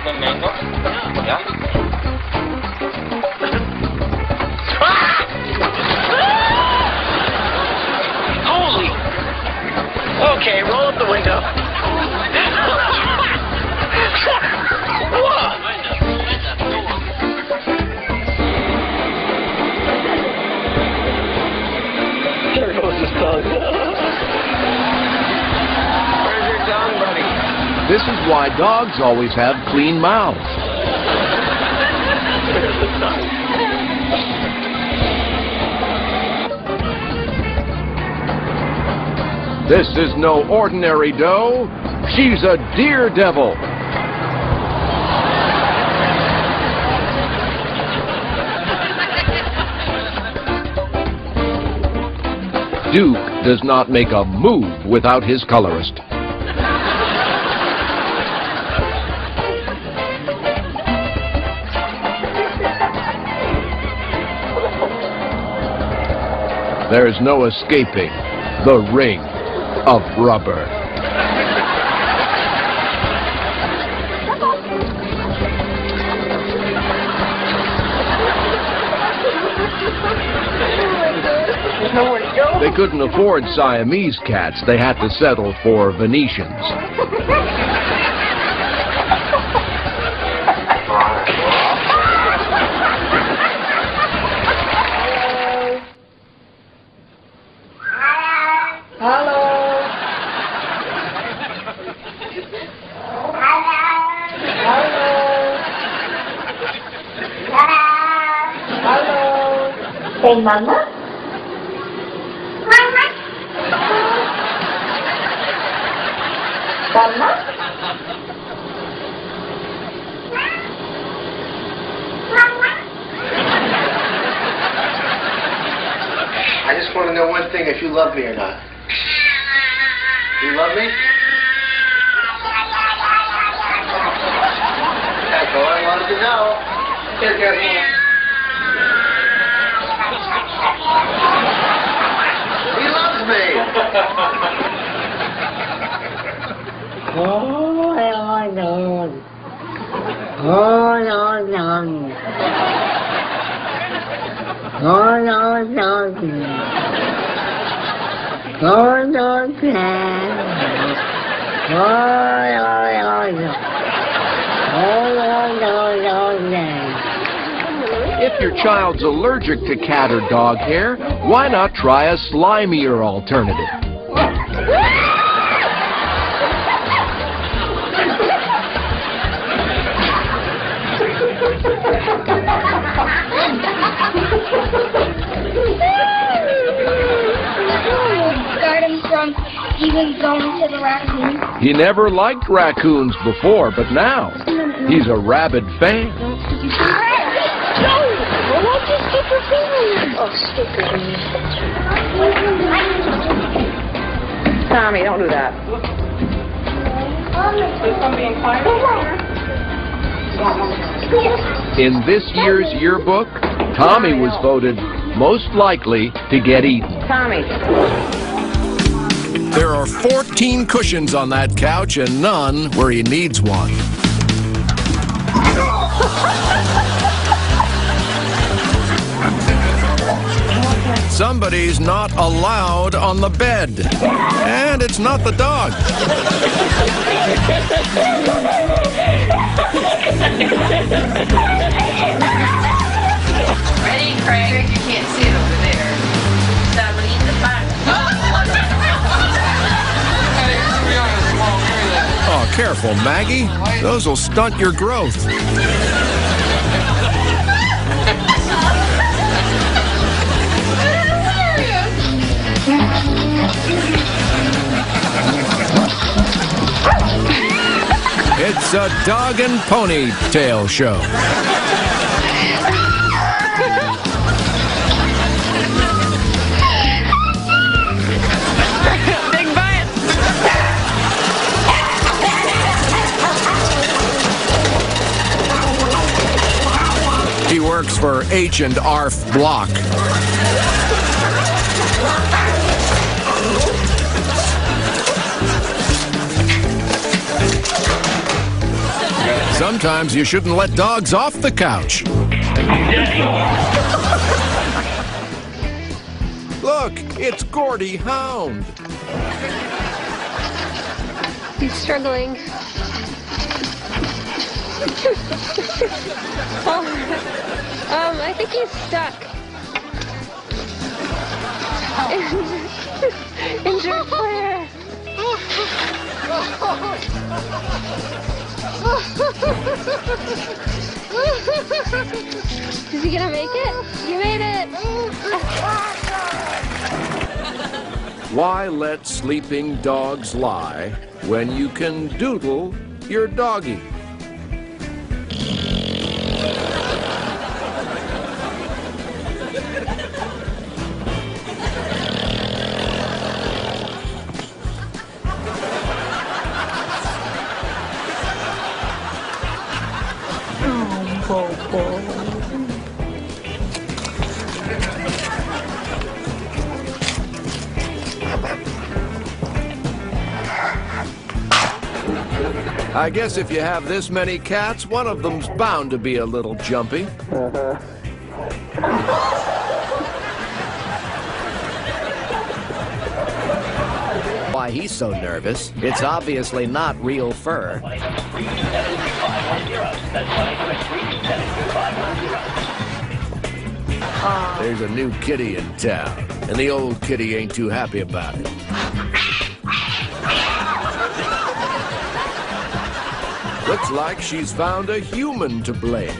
the mango? Yeah. Holy! Okay, roll up the window. Whoa! There goes his tongue. Where's your tongue, buddy? This is why dogs always have clean mouths. There's the tongue. This is no ordinary doe. She's a deer devil. Duke does not make a move without his colorist. There's no escaping the ring of rubber. They couldn't afford Siamese cats. They had to settle for Venetians. Say mama. Mama. Mama. I just want to know one thing, if you love me or not. Do you love me? That's all I wanted to know. Take your hand. He loves me. Oh, no. Oh, no, no. Oh, no, no. Oh, no, If your child's allergic to cat or dog hair, why not try a slimier alternative? Guard him from even going to the raccoon. He never liked raccoons before, but now he's a rabid fan. Tommy, don't do that. In this year's yearbook, Tommy was voted most likely to get eaten. Tommy. There are 14 cushions on that couch and none where he needs one. Somebody's not allowed on the bed. And it's not the dog. Ready, Craig? You can't sit over there. Somebody in the fire. Oh, careful, Maggie. Those will stunt your growth. It's a dog and pony tail show. Big bite. He works for H&Arf Block. Sometimes you shouldn't let dogs off the couch. Look, it's Gordy Hound. He's struggling. I think he's stuck. Injured player. Is he gonna make it? You made it! Why let sleeping dogs lie when you can doodle your doggy? I guess if you have this many cats, one of them's bound to be a little jumpy. Why he's so nervous? It's obviously not real fur. There's a new kitty in town, and the old kitty ain't too happy about it. Looks like she's found a human to blame.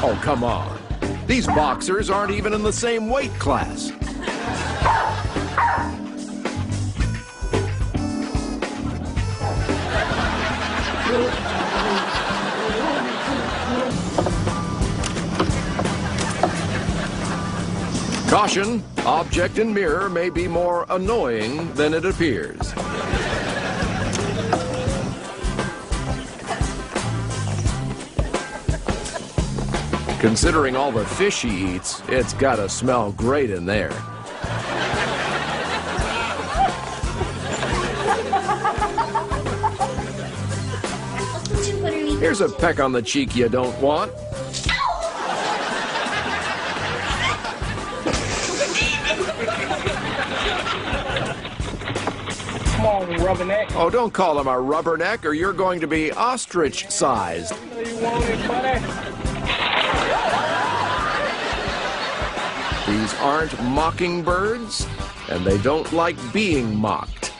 Oh, come on. These boxers aren't even in the same weight class. Caution, object in mirror may be more annoying than it appears. Considering all the fish he eats, it's gotta smell great in there. Here's a peck on the cheek you don't want. Come on, rubberneck. Oh, don't call him a rubberneck or you're going to be ostrich-sized. You want it, buddy? These aren't mockingbirds, and they don't like being mocked.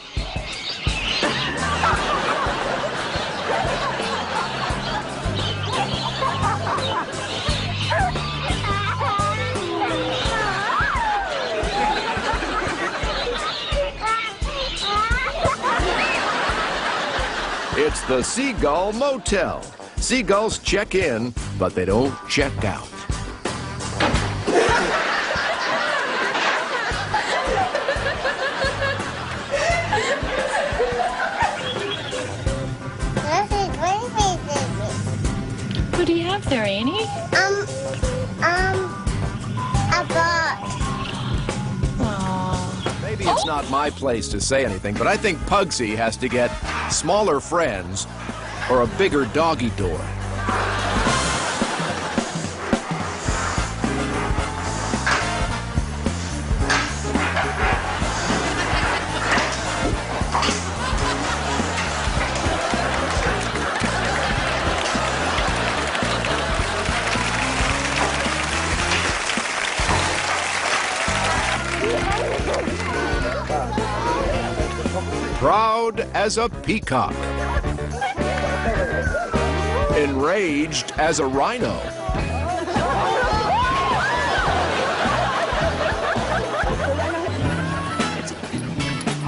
It's the Seagull Motel. Seagulls check in, but they don't check out. What do you have there, Annie? A box. Aww. Maybe it's not my place to say anything, but I think Pugsy has to get smaller friends or a bigger doggy door. Proud as a peacock. Enraged as a rhino.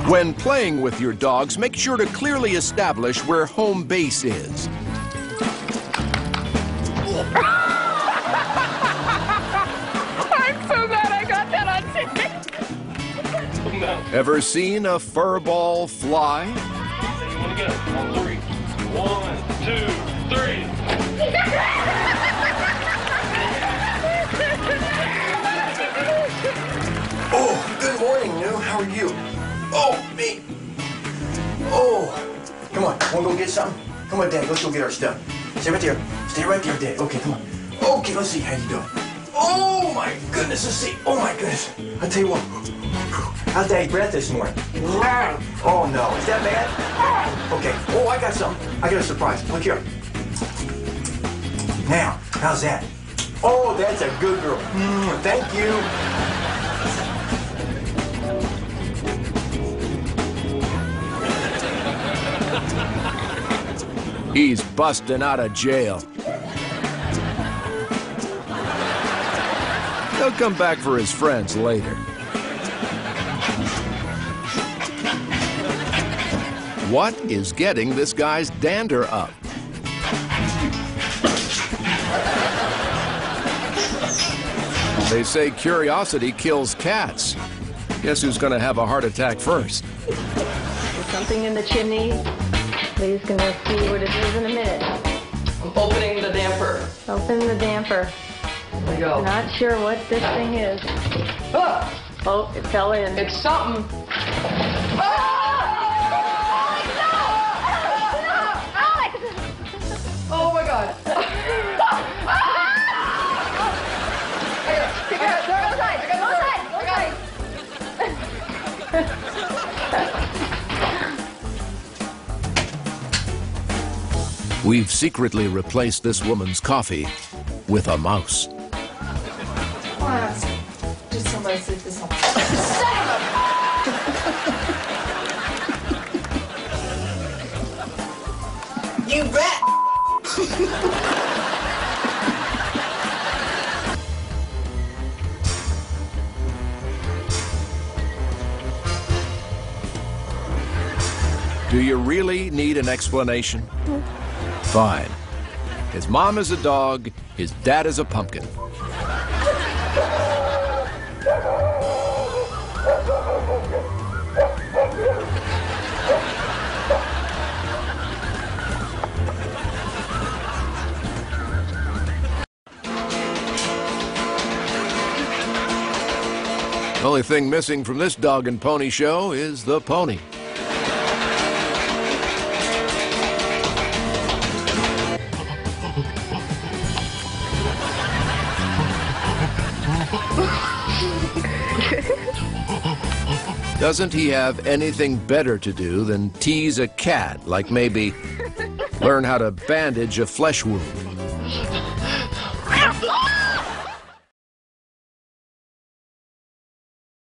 When playing with your dogs, make sure to clearly establish where home base is. I'm so glad I got that on tape. Ever seen a furball fly? You want to go? On three. 1, 2, 3. Oh, good morning, New. Wanna go get something? Come on, Dad. Let's go get our stuff. Stay right there. Stay right there, Dad. Okay, come on. Okay, let's see how you doing. Oh my goodness, let's see. Oh my goodness. I'll tell you what. How's Daddy's breath this morning? Oh no, is that bad? Okay. Oh, I got something. I got a surprise. Look here. Now, how's that? Oh, that's a good girl. Thank you. He's busting out of jail. He'll come back for his friends later. What is getting this guy's dander up? They say curiosity kills cats. Guess who's going to have a heart attack first? There's something in the chimney. He's going to see what it is in a minute. I'm opening the damper. Open the damper. There we go. Not sure what this thing is. Ah, Oh, it fell in. it's something. Oh my God. We've secretly replaced this woman's coffee with a mouse. Just somebody sleep this off. You bet. Do you really need an explanation? Fine. His mom is a dog, his dad is a pumpkin. Only thing missing from this dog and pony show is the pony. Doesn't he have anything better to do than tease a cat, like maybe learn how to bandage a flesh wound?